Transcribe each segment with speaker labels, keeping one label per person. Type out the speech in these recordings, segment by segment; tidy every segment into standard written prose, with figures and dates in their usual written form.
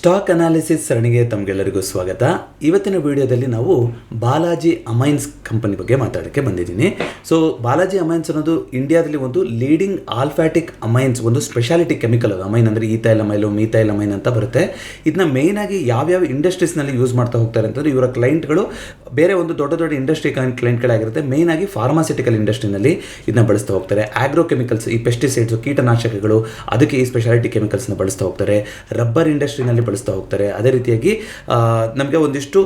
Speaker 1: Stock analysis ಸರಣಿಗೆ ತಮಗೆಲ್ಲರಿಗೂ ಸ್ವಾಗತ. ಇವತ್ತಿನ ವಿಡಿಯೋದಲ್ಲಿ ನಾವು ಬಾಲಾಜಿ ಅಮೈನ್ಸ್ ಕಂಪನಿ ಬಗ್ಗೆ ಮಾತಾಡೋಕ್ಕೆ ಬಂದಿದ್ದೀನಿ. ಸೊ ಬಾಲಾಜಿ ಅಮೈನ್ಸ್ ಅನ್ನೋದು ಇಂಡಿಯಾದಲ್ಲಿ ಒಂದು ಲೀಡಿಂಗ್ ಆಲ್ಫ್ಯಾಟಿಕ್ ಅಮೈನ್ಸ್, ಒಂದು ಸ್ಪೆಷಾಲಿಟಿ ಕೆಮಿಕಲ್. ಅದು ಅಮೈನ್ ಅಂದರೆ ಈಥೈಲ್ ಅಮೈಲು, ಮೀಥೈಲ್ ಅಮೈನ್ ಅಂತ ಬರುತ್ತೆ. ಇದನ್ನ ಮೇಯ್ನಾಗಿ ಯಾವ್ಯಾವ ಇಂಡಸ್ಟ್ರೀಸ್ನಲ್ಲಿ ಯೂಸ್ ಮಾಡ್ತಾ ಹೋಗ್ತಾರೆ ಅಂತಂದರೆ, ಇವರ ಕ್ಲೈಂಟ್ಗಳು ಬೇರೆ ಒಂದು ದೊಡ್ಡ ದೊಡ್ಡ ಇಂಡಸ್ಟ್ರಿ ಕ್ಲೈಂಟ್ಗಳಾಗಿರುತ್ತೆ. ಮೇಯ್ನಾಗಿ ಫಾರ್ಮಾಸ್ಯೂಟಿಕಲ್ ಇಂಡಸ್ಟ್ರಿನಲ್ಲಿ ಇದನ್ನ ಬಳಸ್ತಾ ಹೋಗ್ತಾರೆ. ಆಗ್ರೋ ಕೆಮಿಕಲ್ಸ್, ಈ ಪೆಸ್ಟಿಸೈಡ್ಸು, ಕೀಟನಾಶಕಗಳು, ಅದಕ್ಕೆ ಈ ಸ್ಪೆಷಾಲಿಟಿ ಕೆಮಿಕಲ್ಸ್ನ ಬಳಸ್ತಾ ಹೋಗ್ತಾರೆ. ರಬ್ಬರ್ ಇಂಡಸ್ಟ್ರಿನಲ್ಲಿ ಬಳಸ್ತಾ ಹೋಗ್ತಾರೆ. ಅದೇ ರೀತಿಯಾಗಿ ನಮಗೆ ಒಂದಿಷ್ಟು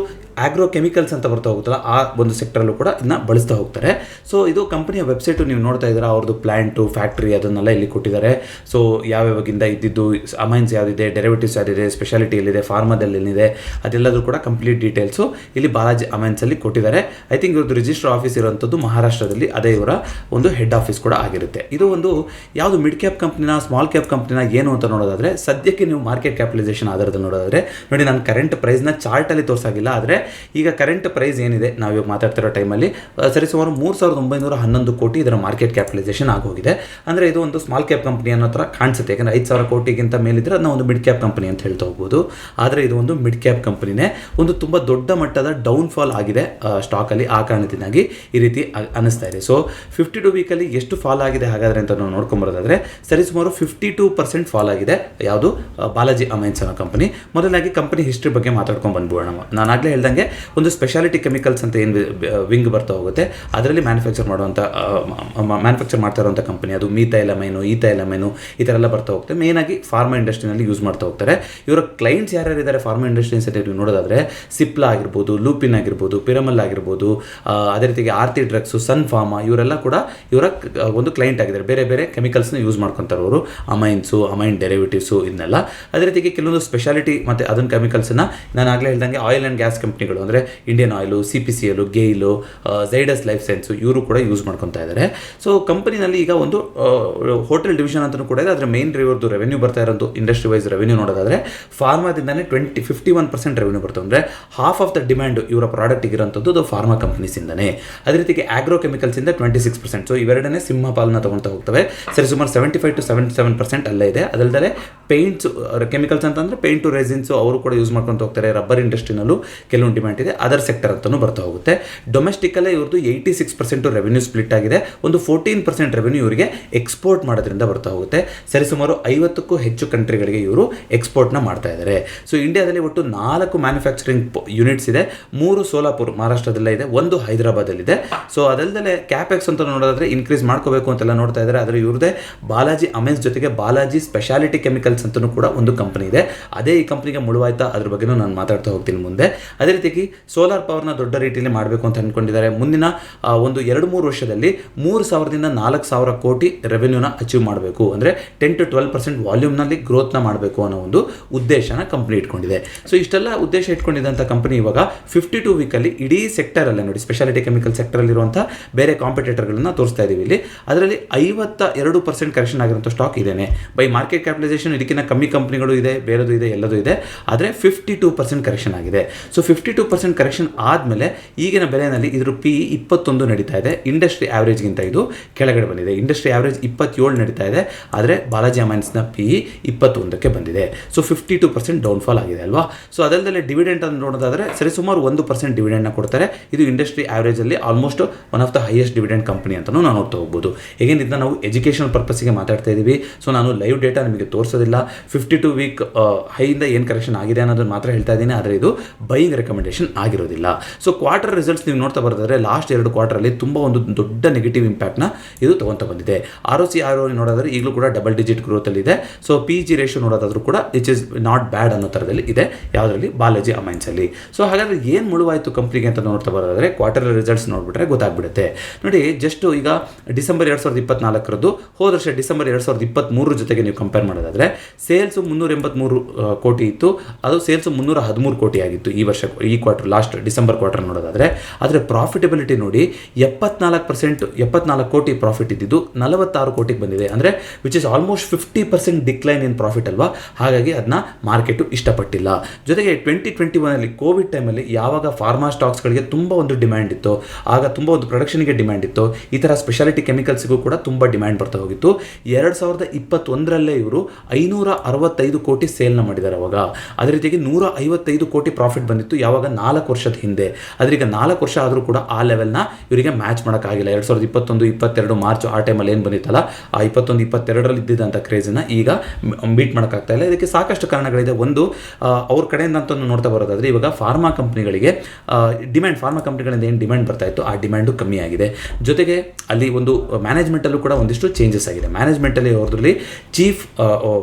Speaker 1: ಆಗ್ರೋ ಕೆಮಿಕಲ್ಸ್ ಅಂತ ಬರ್ತಾ ಹೋಗುತ್ತಲ್ಲ, ಆ ಒಂದು ಸೆಕ್ಟರಲ್ಲೂ ಕೂಡ ಇದನ್ನ ಬಳಸ್ತಾ ಹೋಗ್ತಾರೆ. ಸೊ ಇದು ಕಂಪನಿಯ ವೆಬ್ಸೈಟು ನೀವು ನೋಡ್ತಾ ಇದ್ದೀರಾ. ಅವ್ರದ್ದು ಪ್ಲ್ಯಾಂಟು, ಫ್ಯಾಕ್ಟ್ರಿ ಅದನ್ನೆಲ್ಲ ಇಲ್ಲಿ ಕೊಟ್ಟಿದ್ದಾರೆ. ಸೊ ಯಾವ್ಯಾವಾಗಿಂದ ಇದ್ದಿದ್ದು, ಅಮೈನ್ಸ್ ಯಾವುದಿದೆ, ಡೆರಿವೇಟಿವ್ಸ್ ಯಾವುದಿದೆ, ಸ್ಪೆಷಾಲಿಟಿ ಎಲ್ಲಿದೆ, ಫಾರ್ಮಾದಲ್ಲಿ ಏನಿದೆ, ಅದೆಲ್ಲದೂ ಕೂಡ ಕಂಪ್ಲೀಟ್ ಡೀಟೇಲ್ಸು ಇಲ್ಲಿ ಬಾಲಾಜಿ ಅಮೈನ್ಸಲ್ಲಿ ಕೊಟ್ಟಿದ್ದಾರೆ. ಐ ಥಿಂಕ್ ಇವ್ರದ್ದು ರಿಜಿಸ್ಟರ್ ಆಫೀಸ್ ಇರುವಂಥದ್ದು ಮಹಾರಾಷ್ಟ್ರದಲ್ಲಿ, ಅದೇ ಇವರ ಒಂದು ಹೆಡ್ ಆಫೀಸ್ ಕೂಡ ಆಗಿರುತ್ತೆ. ಇದು ಒಂದು ಯಾವುದು ಮಿಡ್ ಕ್ಯಾಪ್ ಕಂಪ್ನಿನ, ಸ್ಮಾಲ್ ಕ್ಯಾಪ್ ಕಂಪ್ನಿನ ಏನು ಅಂತ ನೋಡೋದಾದರೆ, ಸದ್ಯಕ್ಕೆ ನೀವು ಮಾರ್ಕೆಟ್ ಕ್ಯಾಪಿಟಲೈಸೇಷನ್ ಆಧಾರದಲ್ಲಿ ನೋಡೋದಾದರೆ ನೋಡಿ, ನಾನು ಕರೆಂಟ್ ಪ್ರೈಸ್ನ ಚಾರ್ಟಲ್ಲಿ ತೋರಿಸಾಗಿಲ್ಲ. ಆದರೆ ಈಗ ಕರೆಂಟ್ ಪ್ರೈಸ್ ಏನಿದೆ ನಾವು ಇವಾಗ ಮಾತಾಡ್ತಿರೋ ಟೈಮಲ್ಲಿ ಸರಿಸುಮಾರು 3,911 ಕೋಟಿ ಇದರ ಮಾರ್ಕೆಟ್ ಕ್ಯಾಪಿಟಲೈಸೇಷನ್ ಆಗೋಗಿದೆ. ಅಂದರೆ ಇದು ಒಂದು ಸ್ಮಾಲ್ ಕ್ಯಾಪ್ ಕಂಪನಿ ಅನ್ನೋ ಥರ ಕಾಣಿಸುತ್ತೆ. ಯಾಕಂದರೆ 5,000 ಕೋಟಿಗಿಂತ ಮೇಲಿದ್ರೆ ಅದನ್ನ ಒಂದು ಮಿಡ್ ಕ್ಯಾಪ್ ಕಂಪನಿ ಅಂತ ಹೇಳ್ತಾ ಹೋಗ್ಬೋದು. ಆದರೆ ಇದು ಒಂದು ಮಿಡ್ ಕ್ಯಾಪ್ ಕಂಪನಿನೇ. ಒಂದು ತುಂಬ ದೊಡ್ಡ ಮಟ್ಟದ ಡೌನ್ಫಾಲ್ ಆಗಿದೆ ಸ್ಟಾಕಲ್ಲಿ. ಆ ಕಾರಣದಿಂದಾಗಿ ಈ ರೀತಿ ಅನಿಸ್ತಾ ಇದೆ. ಸೊ 52 ವೀಕಲ್ಲಿ ಎಷ್ಟು ಫಾಲ್ ಆಗಿದೆ ಹಾಗಾದರೆ ಅಂತ ನಾವು ನೋಡ್ಕೊಂಬರೋದಾದರೆ, ಸರಿಸುಮಾರು 52% ಫಾಲ್ ಆಗಿದೆ ಯಾವುದು ಬಾಲಾಜಿ ಅಮೈನ್ಸ್ ಅನ್ನೋ ಕಂಪನಿ. ಮೊದಲಾಗಿ ಕಂಪನಿ ಹಿಸ್ಟ್ರಿ ಬಗ್ಗೆ ಮಾತಾಡ್ಕೊಂಡು ಬಂದ್ಬಿಡೋಣ. ನಾನು ಆಗಲೇ ಹೇಳ್ದಂಗೆ ಒಂದು ಸ್ಪೆಷಾಲಿಟಿ ಕೆಮಿಕಲ್ಸ್ ಅಂತ ಏನು ವಿಂಗ್ ಬರ್ತಾ ಹೋಗುತ್ತೆ, ಅದರಲ್ಲಿ ಮ್ಯಾನುಫ್ಯಾಕ್ಚರ್ ಮಾಡ್ತಾ ಇರುವಂಥ ಕಂಪನಿ. ಅದು ಮೀಥೈಲ್ ಅಮೈನು, ಈಥೈಲ್ ಅಮೈನು, ಈ ಥರ ಎಲ್ಲ ಬರ್ತಾ ಹೋಗುತ್ತೆ. ಮೇಯ್ನಾಗಿ ಫಾರ್ಮಾ ಇಂಡಸ್ಟ್ರಿನಲ್ಲಿ ಯೂಸ್ ಮಾಡ್ತಾ ಹೋಗ್ತಾರೆ. ಇವರ ಕ್ಲೈಂಟ್ಸ್ ಯಾರ್ಯಾರಿದ್ದಾರೆ ಫಾರ್ಮಾ ಇಂಡಸ್ಟ್ರೀಸ್ ಅಂತ ನೀವು ನೋಡೋದಾದರೆ, ಸಿಪ್ಲಾ ಆಗಿರ್ಬೋದು, ಲೂಪಿನ್ ಆಗಿರ್ಬೋದು, ಪಿರಮಲ್ ಆಗಿರ್ಬೋದು, ಅದೇ ರೀತಿಗೆ ಆರ್ತಿ ಡ್ರಗ್ಸು, ಸನ್ ಫಾರ್ಮಾ, ಇವರೆಲ್ಲ ಕೂಡ ಇವರ ಒಂದು ಕ್ಲೈಂಟ್ ಆಗಿದ್ದಾರೆ. ಬೇರೆ ಬೇರೆ ಕೆಮಿಕಲ್ಸ್ನ ಯೂಸ್ ಮಾಡ್ಕೊತಾರೆ ಅವರು, ಅಮೈನ್ಸು, ಅಮೈನ್ ಡೆರಿವೇಟಿವ್ಸು ಇದನ್ನೆಲ್ಲ. ಅದೇ ರೀತಿಗೆ ಕೆಲವೊಂದು ಸ್ಪೆಷಾಲಿಟಿ ಮತ್ತು ಅದನ್ನ ಕೆಮಿಕಲ್ಸನ್ನು ನಾನು ಆಗಲೇ ಹೇಳ್ದಂಗೆ ಆಯಿಲ್ ಆ್ಯಂಡ್ ಗ್ಯಾಸ್ ಕಂಪ್ನಿಗಳು ಅಂದರೆ Indian oil, CPCL, GAIL, Zydus life science, ಇವರು ಕೂಡ ಯೂಸ್ ಮಾಡ್ಕೊತಾ ಇದ್ದಾರೆ. ಸೊ ಕಂಪನಿನಲ್ಲಿ ಈಗ ಒಂದು ಹೋಟೆಲ್ ಡಿವಿಷನ್ ಅಂತಲೂ ಕೂಡ ಇದೆ. ಅದರ ಮೇನ್ ಇವ್ರದ್ದು ರೆವೆನ್ಯೂ ಬರ್ತಾ ಇರೋದು ಇಂಡಸ್ಟ್ರಿ ವೈಸ್ ರೆವೆನ್ಯೂ ನೋಡೋದಾದರೆ, ಫಾರ್ಮಾದಿಂದನೇ 51% ರೆವೆನ್ಯೂ ಬರ್ತದೆ. ಅಂದರೆ ಹಾಫ್ ಆಫ್ ದ ಡಿಮ್ಯಾಂಡ್ ಇವರ ಪ್ರಾಡಕ್ಟಿಗೆ ಇರೋಂಥದ್ದು ಅದು ಫಾರ್ಮಾ ಕಂಪನೀಸಿಂದನೇ. ಅದೇ ರೀತಿಗೆ ಆಗ್ರೋ ಕೆಮಿಕಲ್ಸಿಂದ 26%. ಸೊ ಇವೆರಡನೇ ಸಿಂಹ ಪಾಲನ್ನ ತೊಗೊಳ್ತಾ ಹೋಗ್ತವೆ. ಸರಿಸುಮಾರು 75 to 77% ಅಲ್ಲೇ ಇದೆ. ಅದಲ್ಲದೆ ಪೇಂಟ್ಸ್ ಕೆಮಿಕಲ್ಸ್ ಅಂತಂದರೆ ಪೇಂಟು, ರೆಸಿನ್ಸು ಅವರು ಕೂಡ ಯೂಸ್ ಮಾಡ್ಕೊತ ಹೋಗ್ತಾರೆ. ರಬ್ಬರ್ ಇಂಡಸ್ಟ್ರಿನಲ್ಲೂ ಕೆಲವೊಂದು ಡಿಮ್ಯಾಂಡ್ ಇದೆ. ಅದರ್ ಸೆಕ್ಟರ್ ಅಂತಲೂ ಬರ್ತಾ ಹೋಗುತ್ತೆ. ಡೊಮೆಸ್ಟಿಕಲ್ಲೇ ಇವ್ರದ್ದು 86% ರೆವೆನ್ಯೂ ಸ್ಪ್ಲಿಟ್ ಆಗಿದೆ. ಒಂದು 14% ರೆವೆನ್ಯೂ ಇವರಿಗೆ ಎಕ್ಸ್ಪೋರ್ಟ್ ಮಾಡೋದ್ರಿಂದ ಬರ್ತಾ ಹೋಗುತ್ತೆ. ಸರಿಸುಮಾರು 50ಕ್ಕೂ ಹೆಚ್ಚು ಕಂಟ್ರಿಗಳಿಗೆ ಇವರು ಎಕ್ಸ್ಪೋರ್ಟ್ನ ಮಾಡ್ತಾ ಇದ್ದಾರೆ. ಸೊ ಇಂಡಿಯಾದಲ್ಲಿ ಒಟ್ಟು 4 ಮ್ಯಾನುಫ್ಯಾಕ್ಚರಿಂಗ್ ಯೂನಿಟ್ಸ್ ಇದೆ. 3 ಸೋಲಾಪುರ್ ಮಹಾರಾಷ್ಟ್ರದಲ್ಲೇ ಇದೆ, 1 ಹೈದರಾಬಾದಲ್ಲಿದೆ. ಸೊ ಅದಲ್ಲದೆ ಕ್ಯಾಪೆಕ್ಸ್ ಅಂತ ನೋಡೋದಾದ್ರೆ ಇನ್ಕ್ರೀಸ್ ಮಾಡ್ಕೋಬೇಕು ಅಂತೆಲ್ಲ ನೋಡ್ತಾ ಇದ್ದಾರೆ. ಆದರೆ ಇವ್ರದೇ ಬಾಲಾಜಿ ಅಮೈನ್ಸ್ ಜೊತೆಗೆ ಬಾಲಾಜಿ ಸ್ಪೆಷಾಲಿಟಿ ಕೆಮಿಕಲ್ಸ್ ಅಂತಲೂ ಕೂಡ ಒಂದು ಕಂಪನಿ ಇದೆ. ಅದೇ ಈ ಕಂಪನಿಗೆ ಮುಳುವಾಯ್ತಾ ಅದ್ರ ಬಗ್ಗೆನೂ ನಾನು ಮಾತಾಡ್ತಾ ಹೋಗ್ತೀನಿ ಮುಂದೆ. ಅದೇ ರೀತಿಯಾಗಿ ಸೋಲಾರ್ ಪವರ್ನ ದೊಡ್ಡ ರೀತಿಯಲ್ಲಿ ಮಾಡಬೇಕು ಅಂತ ಅಂದ್ಕೊಂಡಿದ್ದಾರೆ. ಮುಂದಿನ ಒಂದು 2-3 ವರ್ಷದಲ್ಲಿ 3,000ದಿಂದ 4,000 ಕೋಟಿ ರೆವೆನ್ಯೂನ ಅಚೀವ್ ಮಾಡಬೇಕು. ಅಂದರೆ 10 to 12% ವಾಲ್ಯೂಮ್ನಲ್ಲಿ ಗ್ರೋತ್ನ ಮಾಡಬೇಕು ಅನ್ನೋ ಒಂದು ಉದ್ದೇಶನ ಕಂಪನಿ ಇಟ್ಕೊಂಡಿದೆ. ಸೊ ಇಷ್ಟೆಲ್ಲ ಉದ್ದೇಶ ಇಟ್ಕೊಂಡಿದ್ದಂಥ ಕಂಪನಿ ಇವಾಗ 52 ವೀಕಲ್ಲಿ ಇಡೀ ಸೆಕ್ಟರಲ್ಲೇ ನೋಡಿ, ಸ್ಪೆಷಾಲಿಟಿ ಕೆಮಿಕಲ್ ಸೆಕ್ಟರಲ್ಲಿರುವಂಥ ಬೇರೆ ಕಾಂಪಿಟೇಟರ್ಗಳನ್ನ ತೋರಿಸ್ತಾ ಇದ್ದೀವಿ ಇಲ್ಲಿ. ಅದರಲ್ಲಿ 52% ಕರೆಕ್ಷನ್ ಆಗಿರುವಂಥ ಸ್ಟಾಕ್ ಇದೇನೆ. ಬೈ ಮಾರ್ಕೆಟ್ ಕ್ಯಾಪಿಟಲೈಸೇಷನ್ ಇದಕ್ಕಿಂತ ಕಮ್ಮಿ ಕಂಪನಿಗಳು ಇದೆ, ಬೇರೆದು ಇದೆ, ಎಲ್ಲದೂ ಇದೆ. ಆದರೆ 52% ಕರೆಕ್ಷನ್ ಆಗಿದೆ. ಸೊ 52% ಕರೆಕ್ಷನ್ ಆದಮೇಲೆ ಈಗಿನ ಬೆಲೆಯಲ್ಲಿ ಇದ್ರ PE 21 ನಡೀತಾ ಇದೆ. ಇಂಡಸ್ಟ್ರಿ ಆವ್ರೇಜ್ಗಿಂತ ಇದು ಕೆಳಗಡೆ ಬಂದಿದೆ. ಇಂಡಸ್ಟ್ರಿ ಆವ್ರೇಜ್ 27 ನಡೀತಾ ಇದೆ. ಆದರೆ ಬಾಲಾಜಿ ಅಮೈನ್ಸ್ನ PE 21ಕ್ಕೆ ಬಂದಿದೆ. ಸೊ 52% ಡೌನ್ಫಾಲ್ ಆಗಿದೆ ಅಲ್ವಾ. ಸೊ ಅದಲ್ಲದೆ ಡಿವಿಡೆಂಟ್ ಅಂತ ನೋಡೋದಾದರೆ ಸರಿಸುಮಾರು 1% ಡಿವಿಡೆಂಡ್ನ ಕೊಡ್ತಾರೆ. ಇದು ಇಂಡಸ್ಟ್ರಿ ಆವ್ರೇಜಲ್ಲಿ almost one of the highest dividend company ಅಂತಲೂ ನಾವು ನೋಡ್ತಾ ಹೋಗ್ಬೋದು. ಹೇಗೇನು ಇದನ್ನ ನಾವು ಎಜುಕೇಷನಲ್ ಪರ್ಪಸ್ಗೆ ಮಾತಾಡ್ತಾ ಇದ್ದೀವಿ. ಸೊ ನಾನು ಲೈವ್ ಡೇಟಾ ನಿಮಗೆ ತೋರಿಸೋದಿಲ್ಲ. 52 ವೀಕ್ ಹೈಯಿಂದ ಏನು ಕರೆಕ್ಷನ್ ಆಗಿದೆ ಅನ್ನೋದನ್ನು ಮಾತ್ರ ಹೇಳ್ತಾ ಇದ್ದೀನಿ. ಆದರೆ ಇದು ಬೈಯಿಂಗ್ ರೆಕಮೆಂಡೇಶನ್ ಆಗಿರೋದಿಲ್ಲ. ಸೊ ಕ್ವಾರ್ಟರ್ ರಿಸಲ್ಟ್ಸ್ ನೀವು ನೋಡ್ತಾ ಬರೋದಾದ್ರೆ, ಲಾಸ್ಟ್ 2 ಕ್ವಾರ್ಟರಲ್ಲಿ ತುಂಬ ಒಂದು ದೊಡ್ಡ ನೆಗೆಟಿವ್ ಇಂಪ್ಯಾಕ್ಟ್ನ ಇದು ತೊಗೊತಾ ಬಂದಿದೆ. ROC ನೋಡೋದಾದ್ರೆ ಈಗಲೂ ಕೂಡ ಡಬಲ್ ಡಿಜಿಟ್ ಗ್ರೋತಲ್ಲಿ ಇದೆ. ಸೊ PG ರೇಷಿಯೋ ನೋಡೋದಾದ್ರೂ ಕೂಡ ಇಟ್ ಇಸ್ ನಾಟ್ ಬ್ಯಾಡ್ ಅನ್ನೋ ಥರದಲ್ಲಿ ಇದೆ ಯಾವುದರಲ್ಲಿ, ಬಾಲಾಜಿ ಅಮೈನ್ಸಲ್ಲಿ. ಸೊ ಹಾಗಾದರೆ ಏನು ಮುಳುವಾಯಿತು ಕಂಪ್ನಿಗೆ ಅಂತ ನೋಡ್ತಾ ಬರೋದಾದರೆ, ಕ್ವಾರ್ಟರ್ ರಿಸಲ್ಟ್ಸ್ ನೋಡಿಬಿಟ್ರೆ ಗೊತ್ತಾಗ್ಬಿಡುತ್ತೆ. ನೋಡಿ, ಜಸ್ಟ್ ಈಗ ಡಿಸೆಂಬರ್ 2024ರದ್ದು ಹೋದ ವರ್ಷ ಡಿಸೆಂಬರ್ 2023 ಜೊತೆಗೆ ನೀವು ಕಂಪೇರ್ ಮಾಡೋದಾದರೆ, ಸೇಲ್ಸು 383 ಕೋಟಿ ಇತ್ತು. ಅದು ಸೇಲ್ಸು 313 ಕೋಟಿ ಆಗಿತ್ತು ಈ ಕ್ವಾರ್ಟರ್ ಲಾಸ್ಟ್ ಡಿಸೆಂಬರ್ ಕ್ವಾರ್ಟರ್ ನೋಡೋದಾದರೆ. ಆದರೆ ಪ್ರಾಫಿಟಬಿಲಿಟಿ ನೋಡಿ 74 ಕೋಟಿ ಪ್ರಾಫಿಟ್ ಇದ್ದಿದ್ದು 46 ಕೋಟಿಗೆ ಬಂದಿದೆ. ಅಂದರೆ which is almost 50% decline in profit ಅಲ್ವಾ. ಹಾಗಾಗಿ ಅದನ್ನ ಮಾರ್ಕೆಟು ಇಷ್ಟಪಟ್ಟಿಲ್ಲ. ಜೊತೆಗೆ 2021 ಕೋವಿಡ್ ಟೈಮಲ್ಲಿ ಯಾವಾಗ ಫಾರ್ಮಾ ಸ್ಟಾಕ್ಸ್ಗಳಿಗೆ ತುಂಬ ಒಂದು ಡಿಮ್ಯಾಂಡ್ ಇತ್ತು, ಆಗ ತುಂಬ ಒಂದು ಪ್ರೊಡಕ್ಷನ್ಗೆ ಡಿಮ್ಯಾಂಡ್ ಇತ್ತು, ಈ ಥರ ಸ್ಪೆಷಾಲಿಟಿ ಕೆಮಿಕಲ್ಸ್ಗೂ ಕೂಡ ತುಂಬ ಡಿಮ್ಯಾಂಡ್ ಬರ್ತಾ ಹೋಗಿತ್ತು. 2021 ಇವರು 565 ಕೋಟಿ ಸೇಲ್ನ ಮಾಡಿದ್ದಾರೆ ಅವಾಗ. ಅದೇ ರೀತಿಯಾಗಿ 155 ಕೋಟಿ ಪ್ರಾಫಿಟ್ ಬಂದಿತ್ತು ಯಾವಾಗ 4 ವರ್ಷದ ಹಿಂದೆ. ಅದ್ರೀಗ 4 ವರ್ಷ ಆದರೂ ಕೂಡ ಆ ಲೆವೆಲ್ನ ಇವರಿಗೆ ಮ್ಯಾಚ್ ಮಾಡೋಕ್ಕಾಗಿಲ್ಲ. 2021-22 ಮಾರ್ಚ್ ಆ ಟೈಮಲ್ಲಿ ಏನು ಬಂದಿತ್ತಲ್ಲ, ಆ 21-22ರಲ್ಲಿ ಇದ್ದಿದ್ದಂಥ ಕ್ರೇಜನ್ನು ಈಗ ಬೀಟ್ ಮಾಡೋಕ್ಕಾಗ್ತಾ ಇಲ್ಲ. ಇದಕ್ಕೆ ಸಾಕಷ್ಟು ಕಾರಣಗಳಿದೆ. ಒಂದು, ಅವ್ರ ಕಡೆಯಿಂದ ಅಂತ ನೋಡ್ತಾ ಬರೋದಾದರೆ ಇವಾಗ ಫಾರ್ಮಾ ಕಂಪ್ನಿಗಳಿಗೆ ಫಾರ್ಮಾ ಕಂಪ್ನಿಗಳಿಂದ ಏನು ಡಿಮ್ಯಾಂಡ್ ಬರ್ತಾ ಇತ್ತು ಆ ಡಿಮ್ಯಾಂಡು ಕಮ್ಮಿ ಆಗಿದೆ. ಜೊತೆಗೆ ಅಲ್ಲಿ ಒಂದು ಮ್ಯಾನೇಜ್ಮೆಂಟಲ್ಲೂ ಕೂಡ ಒಂದಿಷ್ಟು ಚೇಂಜಸ್ ಆಗಿದೆ. ಮ್ಯಾನೇಜ್ಮೆಂಟಲ್ಲಿ ಅವ್ರದ್ರಲ್ಲಿ ಚೀಫ್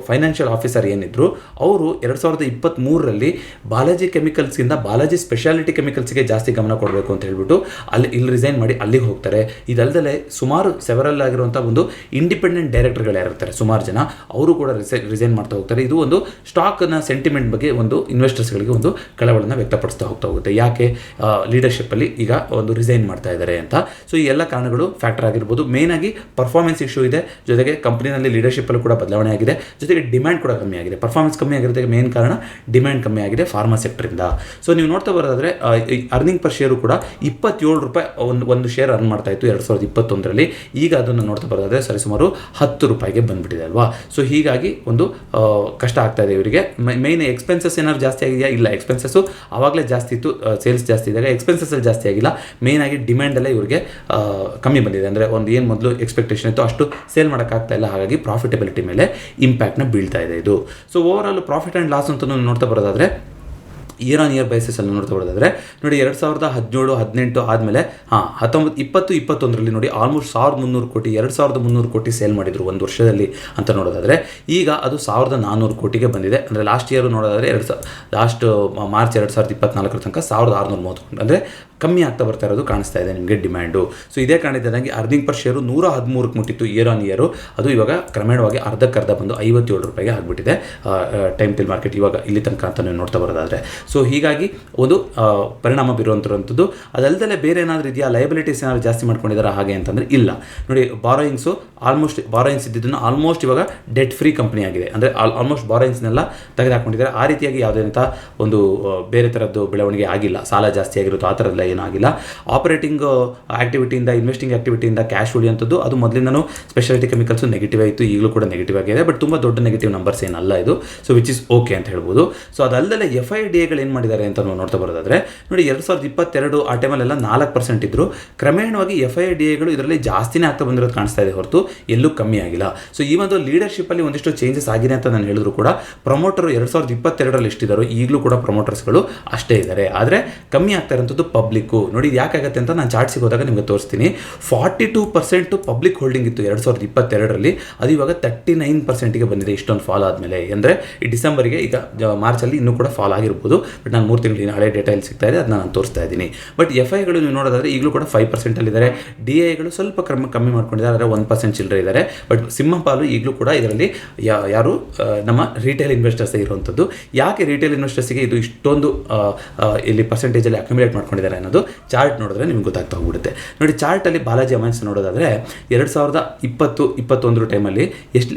Speaker 1: ಫೈನಾನ್ಷಿಯಲ್ ಆಫೀಸರ್ ಏನಿದ್ರು ಅವರು 2023ರಲ್ಲಿ ಬಾಲಾಜಿ ಕೆಮಿಕಲ್ಸ್ಗಿಂತ ಬಾಲಾಜಿ ಸ್ಪೆಷಾಲಿಟಿ ಕೆಮಿಕಲ್ಸ್ಗೆ ಜಾಸ್ತಿ ಗಮನ ಕೊಡಬೇಕು ಅಂತ ಹೇಳ್ಬಿಟ್ಟು ಇಲ್ಲಿ ರಿಸೈನ್ ಮಾಡಿ ಅಲ್ಲಿಗೆ ಹೋಗ್ತಾರೆ. ಇದಲ್ಲದೆ ಸುಮಾರು ಸೆವೆರಲ್ ಆಗಿರುವಂಥ ಒಂದು ಇಂಡಿಪೆಂಡೆಂಟ್ ಡೈರೆಕ್ಟರ್ಗಳು ಯಾರಿರ್ತಾರೆ ಸುಮಾರು ಜನ, ಅವರು ಕೂಡ ರಿಸೈನ್ ಮಾಡ್ತಾ ಹೋಗ್ತಾರೆ. ಇದು ಒಂದು ಸ್ಟಾಕ್ನ ಸೆಂಟಿಮೆಂಟ್ ಬಗ್ಗೆ ಒಂದು ಇನ್ವೆಸ್ಟರ್ಸ್ಗಳಿಗೆ ಒಂದು ಕಳವಳನ ವ್ಯಕ್ತಪಡಿಸ್ತಾ ಹೋಗುತ್ತೆ. ಯಾಕೆ ಲೀಡರ್ಶಿಪ್ಪಲ್ಲಿ ಈಗ ಒಂದು ರಿಸೈನ್ ಮಾಡ್ತಾ ಇದ್ದಾರೆ ಅಂತ. ಸೊ ಈ ಎಲ್ಲ ಕಾರಣಗಳು ಫ್ಯಾಕ್ಟರ್ ಆಗಿರ್ಬೋದು. ಮೇನ್ ಆಗಿ ಪರ್ಫಾರ್ಮೆನ್ಸ್ ಇಶ್ಯೂ ಇದೆ, ಜೊತೆಗೆ ಕಂಪ್ನಿನಲ್ಲಿ ಲೀಡರ್ಶಿಪ್ಪಲ್ಲೂ ಕೂಡ ಬದಲಾವಣೆ ಆಗಿದೆ, ಜೊತೆಗೆ ಡಿಮ್ಯಾಂಡ್ ಕೂಡ ಕಮ್ಮಿ ಆಗಿದೆ. ಪರ್ಫಾರ್ಮೆನ್ಸ್ ಕಮ್ಮಿ ಆಗಿರೋದಕ್ಕೆ ಮೇನ್ ಕಾರಣ ಡಿಮ್ಯಾಂಡ್ ಕಮ್ಮಿ ಆಗಿದೆ ಫಾರ್ಮಾ ಸೆಕ್ಟರಿಂದ. ಸೊ ನೀವು ನೋಡ್ತಾ ಬರೋದಾದರೆ ಅರ್ನಿಂಗ್ ಪರ್ ಶೇರು ಕೂಡ 27 ರೂಪಾಯಿ ಒಂದು ಶೇರ್ ಅರ್ನ್ ಮಾಡ್ತಾ ಇತ್ತು 2021ರಲ್ಲಿ. ಈಗ ಅದನ್ನು ನೋಡ್ತಾ ಬರೋದಾದರೆ ಸರಿಸುಮಾರು 10 ರೂಪಾಯಿಗೆ ಬಂದ್ಬಿಟ್ಟಿದೆ ಅಲ್ವಾ. ಸೊ ಹೀಗಾಗಿ ಒಂದು ಕಷ್ಟ ಆಗ್ತಾ ಇದೆ ಇವರಿಗೆ. ಮೇನ್ ಎಕ್ಸ್ಪೆನ್ಸಸ್ ಏನಾದ್ರು ಜಾಸ್ತಿ ಆಗಿದೆಯಾ? ಇಲ್ಲ, ಎಕ್ಸ್ಪೆನ್ಸಸ್ಸು ಆವಾಗಲೇ ಜಾಸ್ತಿ ಇತ್ತು, ಸೇಲ್ಸ್ ಜಾಸ್ತಿ ಇದ್ದಾಗ ಎಕ್ಸ್ಪೆನ್ಸಸ್ಸಲ್ಲಿ ಜಾಸ್ತಿ ಆಗಿಲ್ಲ. ಮೇನ್ ಆಗಿ ಡಿಮ್ಯಾಂಡಲ್ಲೇ ಇವರಿಗೆ ಕಮ್ಮಿ ಬಂದಿದೆ. ಅಂದರೆ ಒಂದು ಏನು ಮೊದಲು ಎಕ್ಸ್ಪೆಕ್ಟೇಷನ್ ಇತ್ತು ಅಷ್ಟು ಸೇಲ್ ಮಾಡೋಕ್ಕಾಗ್ತಾ ಇಲ್ಲ. ಹಾಗಾಗಿ ಪ್ರಾಫಿಟಬಿಲಿಟಿ ಮೇಲೆ ಇಂಪ್ಯಾಕ್ಟ್ನ ಬೀಳ್ತಾ ಇದೆ ಇದು. So over all profit and loss ಅಂತ ನೋಡ್ತಾ ಬರೋದಾದರೆ ಇಯರ್ ಆನ್ ಇಯರ್ ಬೇಸಿಸಲ್ಲಿ ನೋಡ್ತಾ ಬರೋದಾದರೆ ನೋಡಿ 2017-18 ಆದಮೇಲೆ 19-20-21ರಲ್ಲಿ ನೋಡಿ ಆಲ್ಮೋಸ್ಟ್ 1300 ಕೋಟಿ 2300 ಕೋಟಿ ಸೇಲ್ ಮಾಡಿದರು ಒಂದು ವರ್ಷದಲ್ಲಿ ಅಂತ ನೋಡೋದಾದರೆ. ಈಗ ಅದು 1400 ಕೋಟಿಗೆ ಬಂದಿದೆ. ಅಂದರೆ ಲಾಸ್ಟ್ ಇಯರ್ ನೋಡೋದಾದರೆ ಲಾಸ್ಟ್ ಮಾರ್ಚ್ 2024 ತನಕ 1630 ಅಂದರೆ ಕಮ್ಮಿ ಆಗ್ತಾ ಬರ್ತಾ ಇರೋದು ಕಾಣಿಸ್ತಾ ಇದೆ ನಿಮಗೆ ಡಿಮ್ಯಾಂಡು. ಸೊ ಇದೇ ಕಾರಣದಿಂದಾಗಿ ಅರ್ನಿಂಗ್ ಪರ್ ಶೇರು 113ಕ್ಕೆ ಮುಟ್ಟಿತ್ತು ಇಯರ್ ಆನ್ ಇಯರು. ಅದು ಇವಾಗ ಕ್ರಮೇಣವಾಗಿ ಅರ್ಧಕ್ಕರ್ಧ ಬಂದು 57 ರೂಪಾಯಿಗೆ ಆಗಿಬಿಟ್ಟಿದೆ ಟೈಮ್ ಟಿಲ್ ಮಾರ್ಕೆಟ್ ಇವಾಗ ಇಲ್ಲಿ ತನಕ ಅಂತ ನೀವು ನೋಡ್ತಾ ಬರೋದಾದರೆ. ಸೊ ಹೀಗಾಗಿ ಒಂದು ಪರಿಣಾಮ ಬೀರುವಂಥದ್ದು. ಅದಲ್ಲದೆ ಬೇರೆ ಏನಾದರೂ ಇದೆಯಾ, ಲಯಬಿಲಿಟೀಸ್ ಏನಾದರೂ ಜಾಸ್ತಿ ಮಾಡ್ಕೊಂಡಿದ್ದಾರೆ ಹಾಗೆ ಅಂತಂದರೆ ಇಲ್ಲ. ನೋಡಿ ಬಾರೋಯಿಂಗ್ಸ್ ಇದ್ದಿದ್ದನ್ನು ಆಲ್ಮೋಸ್ಟ್ ಇವಾಗ ಡೆಟ್ ಫ್ರೀ ಕಂಪ್ನಿ ಆಗಿದೆ. ಅಂದರೆ ಆಲ್ಮೋಸ್ಟ್ ಬಾರೋಯಿಂಗ್ಸ್ನೆಲ್ಲ ತೆಗೆದುಹಾಕೊಂಡಿದ್ದಾರೆ. ಆ ರೀತಿಯಾಗಿ ಯಾವುದೇ ಅಂತ ಒಂದು ಬೇರೆ ಥರದ್ದು ಬೆಳವಣಿಗೆ ಆಗಿಲ್ಲ, ಸಾಲ ಜಾಸ್ತಿ ಆಗಿರುತ್ತೋ ಆ ಥರದ್ದೆಲ್ಲ ಏನಾಗಿಲ್ಲ. ಆಪರೇಟಿಂಗ್ ಆಕ್ಟಿವಿಟಿಯಿಂದ ಇನ್ವೆಸ್ಟಿಂಗ್ ಆಕ್ಟಿವಿಟಿಯಿಂದ ಕ್ಯಾಶ್ ಉಳಿಯುವಂಥದ್ದು ಅದು ಮೊದಲಿಂದನೂ ಸ್ಪೆಷಾಲಿಟಿ ಕೆಮಿಕಲ್ಸು ನೆಗೆಟಿವ್ ಆಯಿತು, ಈಗಲೂ ಕೂಡ ನೆಗೆಟಿವ್ ಆಗಿದೆ. ಬಟ್ ತುಂಬ ದೊಡ್ಡ ನೆಗೆಟಿವ್ ನಂಬರ್ಸ್ ಏನಲ್ಲ ಇದು. ಸೊ ವಿಚ್ ಇಸ್ ಓಕೆ ಅಂತ ಹೇಳ್ಬೋದು. ಸೊ ಅದಲ್ಲದೆ FIDAಗಳು ಏನು ಮಾಡಿದ್ದಾರೆ ಅಂತ ನಾವು ನೋಡ್ತಾ ಬರೋದಾದರೆ ನೋಡಿ 2022 ಆ ಟೈಮಲ್ಲೆಲ್ಲ 4% ಇದ್ದರು. ಕ್ರಮೇಣವಾಗಿ FIDAಗಳು ಇದರಲ್ಲಿ ಜಾಸ್ತಿನೇ ಆಗ್ತಾ ಬಂದಿರೋದು ಕಾಣಿಸ್ತಾ ಇದೆ ಹೊರತು ಎಲ್ಲೂ ಕಮ್ಮಿ ಆಗಿಲ್ಲ. ಸೊ ಈ ಒಂದು ಲೀಡರ್ಶಿಪ್ಪಲ್ಲಿ ಒಂದಿಷ್ಟು ಚೇಂಜಸ್ ಆಗಿದೆ ಅಂತ ನಾನು ಹೇಳಿದ್ರು ಕೂಡ ಪ್ರಮೋಟರು 2022ರಲ್ಲಿ ಎಷ್ಟಿದ್ದಾರೋ ಈಗಲೂ ಕೂಡ ಪ್ರಮೋಟರ್ಸ್ಗಳು ಅಷ್ಟೇ ಇದ್ದಾರೆ. ಆದರೆ ಕಮ್ಮಿ ಆಗ್ತಾ ಇರೋಂಥದ್ದು ಪಬ್ಲಿಕ್ಕು. ನೋಡಿ ಯಾಕಾಗತ್ತೆ ಅಂತ ನಾನು ಚಾರ್ಟ್ ಸಿಗೋದಾಗ ನಿಮಗೆ ತೋರಿಸ್ತೀನಿ. 42% ಪಬ್ಲಿಕ್ ಹೋಲ್ಡಿಂಗ್ ಇತ್ತು 2022ರಲ್ಲಿ, ಅದು ಇವಾಗ 39%ಗೆ ಬಂದಿದೆ ಇಷ್ಟೊಂದು ಫಾಲ್ ಆದಮೇಲೆ. ಅಂದರೆ ಈ ಡಿಸೆಂಬರ್ಗೆ ಈಗ ಮಾರ್ಚಲ್ಲಿ ಇನ್ನೂ ಕೂಡ ಫಾಲ್ ಆಗಿರ್ಬೋದು. ಬಟ್ ನಾನು 3 ತಿಂಗಳಿನ ಹಳೆ ಡೇಟಾ ಇಲ್ಲಿ ಸಿಗ್ತಾ ಇದೆ, ಅದನ್ನ ನಾನು ತೋರಿಸ್ತಾ ಇದ್ದೀನಿ. ಬಟ್ FIಗಳು ನೀವು ನೋಡೋದಾದರೆ ಈಗಲೂ ಕೂಡ 5%ಅಲ್ಲಿದ್ದಾರೆ. DIಗಳು ಸ್ವಲ್ಪ ಕಮ್ಮಿ ಮಾಡ್ಕೊಂಡಿದ್ದಾರೆ, ಆದರೆ 1% ಚಿಲ್ಲರೆ ಇದ್ದಾರೆ. ಬಟ್ ಸಿಂಹಪಾಲು ಈಗಲೂ ಕೂಡ ಇದರಲ್ಲಿ ಯಾರು ನಮ್ಮ ರಿಟೇಲ್ ಇನ್ವೆಸ್ಟರ್ಸ್ ಇರುವಂಥದ್ದು. ಯಾಕೆ ರಿಟೇಲ್ ಇನ್ವೆಸ್ಟರ್ಸ್ಗೆ ಇದು ಇಷ್ಟೊಂದು ಇಲ್ಲಿ ಪರ್ಸೆಂಟೇಜಲ್ಲಿ ಅಕ್ಯುಮುಲೇಟ್ ಮಾಡ್ಕೊಂಡಿದ್ದಾರೆ ಅನ್ನೋದು ಚಾರ್ಟ್ ನೋಡಿದ್ರೆ ನಿಮ್ಗೆ ಗೊತ್ತಾಗ್ತಾ ಹೋಗ್ಬಿಡುತ್ತೆ. ನೋಡಿ ಚಾರ್ಟಲ್ಲಿ ಬಾಲಾಜಿ ಅಮೈನ್ಸ್ ನೋಡೋದಾದರೆ 2020-21 ಟೈಮಲ್ಲಿ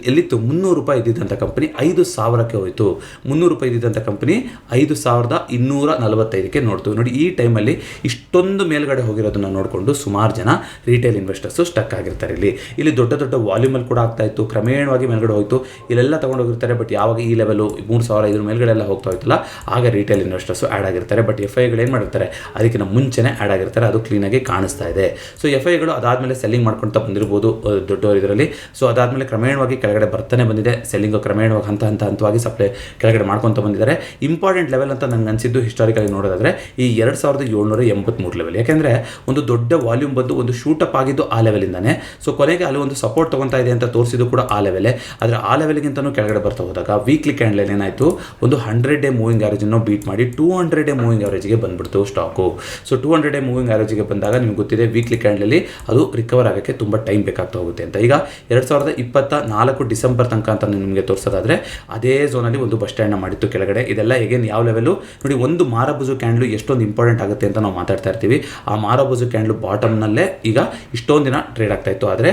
Speaker 1: ಎಲ್ಲಿತ್ತು 300 ರೂಪಾಯಿ ಇದ್ದಿದ್ದಂಥ ಕಂಪನಿ 5,000ಕ್ಕೆ ಹೋಯಿತು. 300 ರೂಪಾಯಿ ಇದ್ದಿದ್ದಂಥ ಕಂಪನಿ 5,245ಕ್ಕೆ ನೋಡ್ತು. ನೋಡಿ ಈ ಟೈಮಲ್ಲಿ ಇಷ್ಟೊಂದು ಮೇಲ್ಗಡೆ ಹೋಗಿರೋದನ್ನ ನೋಡಿಕೊಂಡು ಸುಮಾರು ಜನ ರಿಟೇಲ್ ಇನ್ವೆಸ್ಟರ್ಸು ಸ್ಟಕ್ ಆಗಿರ್ತಾರೆ. ಇಲ್ಲಿ ದೊಡ್ಡ ದೊಡ್ಡ ವಾಲ್ಯೂಮಲ್ಲಿ ಕೂಡ ಆಗ್ತಾ ಇತ್ತು, ಕ್ರಮೇಣವಾಗಿ ಮೇಲ್ಗಡೆ ಹೋಯಿತು. ಇಲ್ಲೆಲ್ಲ ತೊಗೊಂಡೋಗಿರ್ತಾರೆ. ಬಟ್ ಯಾವಾಗ ಈ ಲೆವೆಲು 3,000 ಇದ್ರ ಮೇಲ್ಗಡೆ ಎಲ್ಲ ಹೋಗ್ತಾ ಹೋಯ್ತಲ್ಲ ಆಗ ರಿಟೇಲ್ ಇನ್ವೆಸ್ಟರ್ಸು ಆ್ಯಡ್ ಆಗಿರ್ತಾರೆ. ಬಟ್ FIಗಳು ಏನು ಮಾಡಿರ್ತಾರೆ ಅದಕ್ಕಿಂತ ಮುಂಚೆನೇ ಆ್ಯಡ್ ಆಗಿರ್ತಾರೆ, ಅದು ಕ್ಲೀನಾಗಿ ಕಾಣಿಸ್ತಾ ಇದೆ. ಸೊ FIಗಳು ಅದಾದಮೇಲೆ ಸೆಲ್ಲಿಂಗ್ ಮಾಡ್ಕೊಳ್ತಾ ಬಂದಿರ್ಬೋದು ದೊಡ್ಡವರು ಇದರಲ್ಲಿ. ಸೊ ಅದಾದಮೇಲೆ ಕ್ರಮೇಣವಾಗಿ ಕೆಳಗಡೆ ಬರ್ತಾನೆ ಬಂದಿದೆ. ಸೆಲ್ಲಿಂಗು ಕ್ರಮೇಣವಾಗಿ ಹಂತವಾಗಿ ಸಪ್ಲೈ ಕೆಳಗಡೆ ಮಾಡ್ಕೊತ ಬಂದಿದ್ದಾರೆ. ಇಂಪಾರ್ಟೆಂಟ್ ಲೆವೆಲ್ ಅಂತ ನನಗೆ ಅನಿಸಿದ್ದು ಹಿಸ್ಟಾರಿಕಲಿ ನೋಡೋದಾದರೆ ಈ 2783 ಲೆವೆಲ್. ಯಾಕೆಂದರೆ ಒಂದು ದೊಡ್ಡ ವಾಲ್ಯೂಮ್ ಬಂದು ಒಂದು ಶೂಟಪ್ ಆಗಿದ್ದು ಆ ಲೆವೆಲಿಂದಾನೆ. ಸೊ ಕೊನೆಗೆ ಅಲ್ಲಿ ಒಂದು ಸಪೋರ್ಟ್ ತೊಗೊತಾ ಇದೆ ಅಂತ ತೋರಿಸಿದ್ದು ಕೂಡ ಆ ಲೆವೆಲೇ. ಆದರೆ ಆ ಲೆವೆಲ್ಗಿಂತನೂ ಕೆಳಗಡೆ ಬರ್ತಾ ಹೋದಾಗ ವೀಕ್ಲಿ ಕ್ಯಾಂಡಲ್ ಏನಾಯಿತು, ಒಂದು 100 ಡೇ ಮೂವಿಂಗ್ ಆವರೇಜನ್ನು ಬೀಟ್ ಮಾಡಿ 200 ಡೇ ಮೂವಿಂಗ್ ಆವರೇಜ್ಗೆ ಬಂದ್ಬಿಡ್ತು ಸ್ಟಾಕು. ಸೊ 200 ಡೇ ಮೂವಿಂಗ್ ಆ್ಯಾವರೇಜಿಗೆ ಬಂದಾಗ ನಿಮ್ಗೆ ಗೊತ್ತಿದೆ ವೀಕ್ಲಿ ಕ್ಯಾಂಡಲಲ್ಲಿ ಅದು ರಿಕವರ್ ಆಗೋಕ್ಕೆ ತುಂಬ ಟೈಮ್ ಬೇಕಾಗ್ತಾ ಹೋಗುತ್ತೆ ಅಂತ. ಈಗ 2024 ಡಿಸೆಂಬರ್ ತನಕ ಅಂತ ನಿಮಗೆ ತೋರಿಸೋದಾದರೆ ಅದೇ ಝೋನಲ್ಲಿ ಒಂದು ಬಸ್ ಸ್ಟ್ಯಾಂಡ್ನ ಮಾಡಿತ್ತು ಕೆಳಗಡೆ. ಇದೆಲ್ಲ ಹೇಗೆ ಯಾವ ಲೆವೆಲು ನೋಡಿ, ಒಂದು ಮಾರಬುಜು ಕ್ಯಾಂಡ್ಲು ಎಷ್ಟೊಂದು ಇಂಪಾರ್ಟೆಂಟ್ ಆಗುತ್ತೆ ಅಂತ ನಾವು ಮಾತಾಡ್ತಾ ಇರ್ತೀವಿ. ಆ ಮಾರಬುಜು ಕ್ಯಾಂಡ್ಲು ಬಾಟಮ್ನಲ್ಲೇ ಈಗ ಇಷ್ಟೊಂದು ದಿನ ಟ್ರೇಡ್ ಆಗ್ತಾ ಇತ್ತು. ಆದರೆ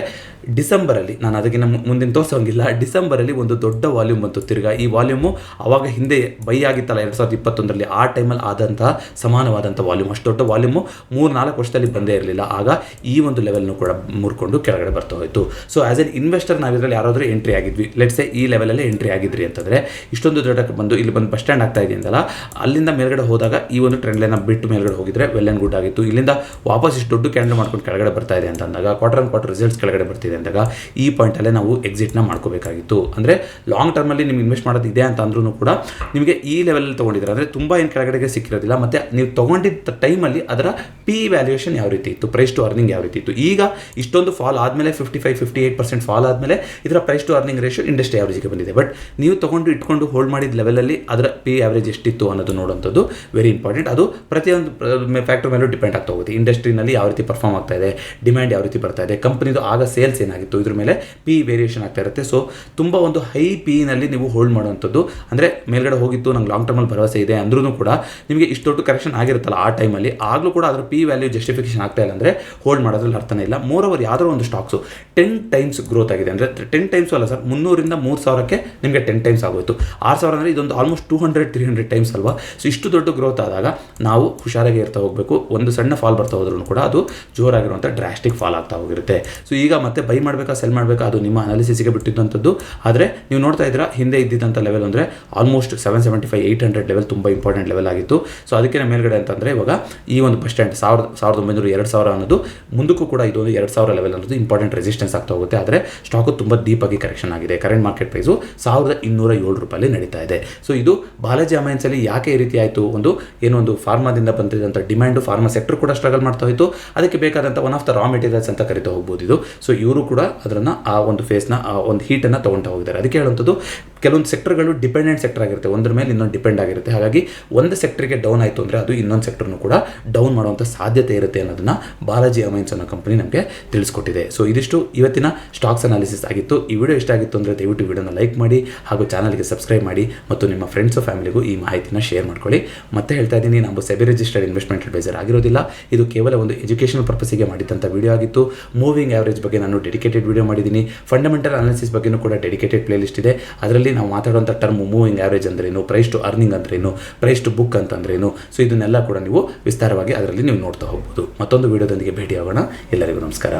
Speaker 1: ಡಿಸೆಂಬರಲ್ಲಿ, ನಾನು ಅದಕ್ಕಿಂತ ಮುಂದಿನ ತೋರಿಸೋಂಗಿಲ್ಲ, ಡಿಸೆಂಬರಲ್ಲಿ ಒಂದು ದೊಡ್ಡ ವಾಲ್ಯೂಮ್ ಬಂತು ತಿರ್ಗಾ. ಈ ವಾಲ್ಯೂಮು ಅವಾಗ ಹಿಂದೆ ಬೈ ಆಗಿತ್ತಲ್ಲ 2021ರಲ್ಲಿ, ಆ ಟೈಮಲ್ಲಿ ಆದಂತಹ ಸಮಾನವಾದಂಥ ವಾಲ್ಯೂಮ್, ಅಷ್ಟು ದೊಡ್ಡ ವಾಲ್ಯೂಮು 3-4 ವರ್ಷದಲ್ಲಿ ಬಂದೇ ಇರಲಿಲ್ಲ. ಆಗ ಈ ಒಂದು ಲೆವೆಲ್ನು ಕೂಡ ಮುರ್ಕೊಂಡು ಕೆಳಗಡೆ ಬರ್ತಾ ಹೋಯಿತು. ಸೊ ಆ್ಯಸ್ ಎನ್ ಇನ್ವೆಸ್ಟರ್ ನಾವಿದ್ರಲ್ಲಿ ಯಾರಾದರೂ ಎಂಟ್ರಿ ಆಗಿದ್ವಿ, ಲೆಟ್ಸೆ ಈ ಲೆವೆಲಲ್ಲೇ ಎಂಟ್ರಿ ಆಗಿದ್ರಿ ಅಂತಂದರೆ, ಇಷ್ಟೊಂದು ದೊಡ್ಡಕ್ಕೆ ಬಂದು ಇಲ್ಲಿ ಬಂದು ಬಸ್ ಸ್ಟ್ಯಾಂಡ್ ಆಗ್ತಾ ಇದೆಯಂತಲ್ಲ, ಅಲ್ಲಿಂದ ಮೇಲ್ಗಡೆ ಹೋದಾಗ ಈ ಒಂದು ಟ್ರೆಂಡ್ ಲೈನ್ನ ಬಿಟ್ಟು ಮೇಲ್ಗಡೆ ಹೋಗಿದ್ರೆ ವೆಲ್ ಆ್ಯಂಡ್ ಗುಡ್ ಆಗಿತ್ತು. ಇಲ್ಲಿಂದ ವಾಪಸ್ ಇಷ್ಟು ದೊಡ್ಡ ಕ್ಯಾಂಡಲ್ ಮಾಡ್ಕೊಂಡು ಕೆಳಗಡೆ ಬರ್ತಾ ಇದೆ ಅಂತ ಅಂದಾಗ, ಕ್ವಾರ್ಟರ್ ಆನ್ ಕ್ವಾರ್ಟರ್ ರಿಸಲ್ಟ್ಸ್ ಕೆಳಗಡೆ ಬರ್ತಿದೆ ಅಂದಾಗ ಈ ಪಾಯಿಂಟಲ್ಲೇ ನಾವು ಎಕ್ಸಿಟ್ನ ಮಾಡ್ಕೋಬೇಕಾಗಿತ್ತು. ಅಂದರೆ ಲಾಂಗ್ ಟರ್ಮಲ್ಲಿ ನಿಮ್ಗೆ ಇನ್ವೆಸ್ಟ್ ಮಾಡೋದು ಇದೆ ಅಂತ ಅಂದ್ರೂ ಕೂಡ ನಿಮಗೆ ಈ ಲೆವೆಲಲ್ಲಿ ತೊಗೊಂಡಿದ್ದೀರ ಅಂದರೆ ತುಂಬ ಏನು ಕೆಳಗಡೆಗೆ ಸಿಕ್ಕಿರೋದಿಲ್ಲ. ಮತ್ತು ನೀವು ತೊಗೊಂಡಿದ್ದ ಟೈಮಲ್ಲಿ ಅದರ ಪಿ ವ್ಯಾಲ್ಯೂಯೇಷನ್ ಯಾವ ರೀತಿ ಇತ್ತು, ಪ್ರೈಸ್ ಟು ಅರ್ನಿಂಗ್ ಯಾವ ರೀತಿ ಇತ್ತು. ಈಗ ಇಷ್ಟೊಂದು ಫಾಲ್ ಆದಮೇಲೆ 55-58% ಫಾಲ್ ಆದಮೇಲೆ ಇದರ price to earning ratio industry ಆವ್ರೇಜಿಗೆ ಬಂದಿದೆ. ಬಟ್ ನೀವು ತೊಗೊಂಡು ಇಟ್ಕೊಂಡು ಹೋಲ್ಡ್ ಮಾಡಿದ ಲೆವೆಲಲ್ಲಿ ಅದರ ಪಿ ಆವ್ರೇಜ್ ಎಷ್ಟಿತ್ತು ಅನ್ನೋದು ನೋಡುವಂಥದ್ದು ವೆರಿ ಇಂಪಾರ್ಟೆಂಟ್. ಅದು ಪ್ರತಿಯೊಂದು ಫ್ಯಾಕ್ಟರ್ ಮೇಲೂ ಡಿಪೆಂಡ್ ಆಗ್ತಾ ಹೋಗುತ್ತೆ. ಇಂಡಸ್ಟ್ರಿನಲ್ಲಿ ಯಾವ ರೀತಿ ಪರ್ಫಾರ್ಮ್ ಆಗ್ತಾ ಇದೆ, ಡಿಮ್ಯಾಂಡ್ ಯಾವ ರೀತಿ ಬರ್ತಾ ಇದೆ, ಕಂಪನಿದು ಆಗ ಸೇಲ್ಸ್ ಏನಾಗಿತ್ತು, ಇದ್ರ ಮೇಲೆ ಪಿ ವೇರಿಯೇಷನ್ ಆಗ್ತಾ ಇರುತ್ತೆ. ಸೊ ತುಂಬ ಒಂದು ಹೈ ಪಿನಲ್ಲಿ ನೀವು ಹೋಲ್ಡ್ ಮಾಡುವಂಥದ್ದು, ಅಂದರೆ ಮೇಲ್ಗಡೆ ಹೋಗಿತ್ತು ನಂಗೆ ಲಾಂಗ್ ಟರ್ಮಲ್ಲಿ ಭರವಸೆ ಇದೆ ಅಂದ್ರೂ ಕೂಡ ನಿಮಗೆ ಇಷ್ಟು ದೊಡ್ಡ ಕರೆಕ್ಷನ್ ಆಗಿರುತ್ತಲ್ಲ ಆ ಟೈಮಲ್ಲಿ, ಆಗಲೂ ಕೂಡ ಅದರ ಪಿ ವ್ಯಾಲ್ಯೂ ಜಸ್ಟಿಫಿಕೇಷನ್ ಆಗ್ತಾ ಇಲ್ಲ ಅಂದರೆ ಹೋಲ್ಡ್ ಮಾಡೋದ್ರಲ್ಲಿ ಅರ್ಥನೇ ಇಲ್ಲ. ಮೋರ್ ಓವರ್ ಯಾವ್ದಾದ್ರು ಒಂದು ಸ್ಟಾಕ್ಸು 10 ಟೈಮ್ಸ್ ಗ್ರೋತ್ ಆಗಿದೆ ಅಂದರೆ 10 ಟೈಮ್ಸ್ ಅಲ್ಲ ಸರ್, 300ರಿಂದ 3000ಕ್ಕೆ ನಿಮಗೆ 10 ಟೈಮ್ಸ್ ಆಗೋಯ್ತು. 6000 ಅಂದರೆ ಇದೊಂದು ಆಲ್ಮೋಸ್ಟ್ 200-300 ಟೈಮ್ಸ್ ಅಲ್ವಾ. ಸೊ ಇಷ್ಟು ದೊಡ್ಡ ಗ್ರೋತ್ ಆದಾಗ ನಾವು ಹುಷಾರಾಗಿ ಇರ್ತಾ ಹೋಗಬೇಕು. ಒಂದು ಸಣ್ಣ ಫಾಲ್ ಬರ್ತಾ ಹೋದ್ರೂ ಕೂಡ ಅದು ಜೋರಾಗಿರುವಂಥ ಡ್ರಾಸ್ಟಿಕ್ ಫಾಲ್ ಆಗ್ತಾ ಹೋಗಿರುತ್ತೆ. ಸೊ ಈಗ ಮತ್ತೆ ಬೈ ಮಾಡಬೇಕಾ ಸೆಲ್ ಮಾಡಬೇಕಾ ಅದು ನಿಮ್ಮ ಅನಾಲಿಸಿಸ್ಗೆ ಬಿಟ್ಟಿದ್ದಂಥದ್ದು. ಆದರೆ ನೀವು ನೋಡ್ತಾ ಇದ್ದೀರಾ ಹಿಂದೆ ಇದ್ದಿದ್ದಂಥ ಲೆವೆಲ್ ಅಂದರೆ ಆಲ್ಮೋಸ್ಟ್ 775-800 ಲೆವೆಲ್ ತುಂಬ ಇಂಪಾರ್ಟೆಂಟ್ ಲೆವೆಲ್ ಆಗಿತ್ತು. ಸೊ ಅದಕ್ಕೆ ಮೇಲ್ಗಡೆ ಅಂತಂದರೆ ಇವಾಗ ಈ ಒಂದು ಬಸ್ ಸ್ಟ್ಯಾಂಡ್ 1900-2000 ಅನ್ನೋದು ಮುಂದಕ್ಕೂ ಕೂಡ ಇದೊಂದು 2000 ಲೆವೆಲ್ ಅನ್ನೋದು ಇಂಪಾರ್ಟೆಂಟ್ ರೆಸಿಸ್ಟೆನ್ಸ್ ಆಗ್ತಾ ಹೋಗುತ್ತೆ. ಆದರೆ ಸ್ಟಾಕು ತುಂಬ ಡೀಪಾಗಿ ಕರೆಕ್ಷನ್ ಆಗಿದೆ. ಕರೆಂಟ್ ಮಾರ್ಕೆಟ್ ಪ್ರೈಸು 1207 ರೂಪಾಯಿ ನಡೀತಾ ಇದೆ. ಸೊ ಇದು ಬಾಲಾಜಿ ಅಮೈನ್ಸಲ್ಲಿ ಯಾಕೆ ಈ ರೀತಿ ಆಯಿತು, ಒಂದು ಫಾರ್ಮಾದಿಂದ ಬಂದಿದ್ದಂಥ ಡಿಮ್ಯಾಂಡು, ಫಾರ್ಮಾ ಸೆಕ್ಟರ್ ಕೂಡ ಸ್ಟ್ರಗಲ್ ಮಾಡ್ತಾ ಹೋಯಿತು. ಅದಕ್ಕೆ ಬೇಕಾದಂಥ one of the raw materials ಅಂತ ಕರಿತಾ ಹೋಗ್ಬೋದು ಇದು. ಸೊ ಇವರು ಕೂಡ ಅದನ್ನು ಆ ಒಂದು ಫೇಸ್ನ ಒಂದು ಹೀಟನ್ನು ತೊಗೊಳ್ತಾ ಹೋಗಿದ್ದಾರೆ. ಅದಕ್ಕೆ ಹೇಳುವಂಥದ್ದು ಕೆಲವೊಂದು ಸೆಕ್ಟರ್ಗಳು ಡಿಪೆಂಡೆಂಟ್ ಸೆಕ್ಟರ್ ಆಗಿರುತ್ತೆ, ಒಂದ್ರ ಮೇಲೆ ಇನ್ನೊಂದು ಡಿಪೆಂಡ್ ಆಗಿರುತ್ತೆ. ಹಾಗಾಗಿ ಒಂದು ಸೆಕ್ಟರ್ಗೆ ಡೌನ್ ಆಯಿತು ಅಂದರೆ ಅದು ಇನ್ನೊಂದು ಸೆಕ್ಟರ್ನು ಕೂಡ ಡೌನ್ ಮಾಡುವಂಥ ಸಾಧ್ಯತೆ ಇರುತ್ತೆ ಅನ್ನೋದನ್ನು ಬಾಲಾಜಿ ಅಮೈನ್ಸ್ ಅನ್ನೋ ಕಂಪನಿ ನಮಗೆ ತಿಳಿಸ್ಕೊಟ್ಟಿದೆ. ಸೊ ಇದಿಷ್ಟು ಇವತ್ತಿನ ಸ್ಟಾಕ್ಸ್ ಅನಾಲಿಸಿಸ್ ಆಗಿತ್ತು. ಈ ವಿಡಿಯೋ ಇಷ್ಟ ಆಗಿತ್ತು ಅಂದರೆ ದಯವಿಟ್ಟು ವಿಡಿಯೋನ ಲೈಕ್ ಮಾಡಿ ಹಾಗೂ ಚಾನಲ್ಗೆ ಸಬ್ಸ್ಕ್ರೈಬ್ ಮಾಡಿ ಮತ್ತು ನಿಮ್ಮ ಫ್ರೆಂಡ್ಸು ಫ್ಯಾಮಿಲಿಗೂ ಈ ಮಾಹಿತಿನ ಶೇರ್ ಮಾಡ್ಕೊಳ್ಳಿ. ಮತ್ತೆ ಹೇಳ್ತಾ ಇದ್ದೀನಿ, ನಾವು ಸೆಬಿ ರಿಜಿಸ್ಟರ್ಡ್ ಇನ್ವೆಸ್ಟ್ಮೆಂಟ್ ಅಡ್ವೈಸರ್ ಆಗಿರೋದಿಲ್ಲ. ಇದು ಕೇವಲ ಒಂದು ಎಜುಕೇಷನಲ್ ಪರ್ಪಸ್ಸಿಗೆ ಮಾಡಿದಂಥ ವಿಡಿಯೋ ಆಗಿತ್ತು. ಮೂವಿಂಗ್ ಆವರೇಜ್ ಬಗ್ಗೆ ನಾನು ಡೆಡಿಕೇಟೆಡ್ ವಿಡಿಯೋ ಮಾಡಿದ್ದೀನಿ. ಫಂಡಮೆಂಟಲ್ ಅನಾಲಿಸಿಸ್ ಬಗ್ಗೆನೂ ಕೂಡ ಡೆಡಿಕೇಟೆಡ್ ಪ್ಲೇಲಿಸ್ಟ್ ಇದೆ. ಅದರಲ್ಲಿ ನಾವು ಮಾತಾಡುವಂಥ ಟರ್ಮ್ ಮೂವಿಂಗ್ ಆವರೇಜ್ ಅಂದ್ರೇನು, ಪ್ರೈಸ್ ಟು ಅರ್ನಿಂಗ್ ಅಂದ್ರೇನು, ಪ್ರೈಸ್ ಟು ಬುಕ್ ಅಂತಂದ್ರೇನು, ಸೊ ಇದನ್ನೆಲ್ಲ ಕೂಡ ನೀವು ವಿಸ್ತಾರವಾಗಿ ಅದರಲ್ಲಿ ನೀವು ನೋಡ್ತಾ ಹೋಗ್ಬೋದು. ಮತ್ತೊಂದು ವಿಡಿಯೋದೊಂದಿಗೆ ಭೇಟಿಯಾಗೋಣ. ಎಲ್ಲರಿಗೂ ನಮಸ್ಕಾರ.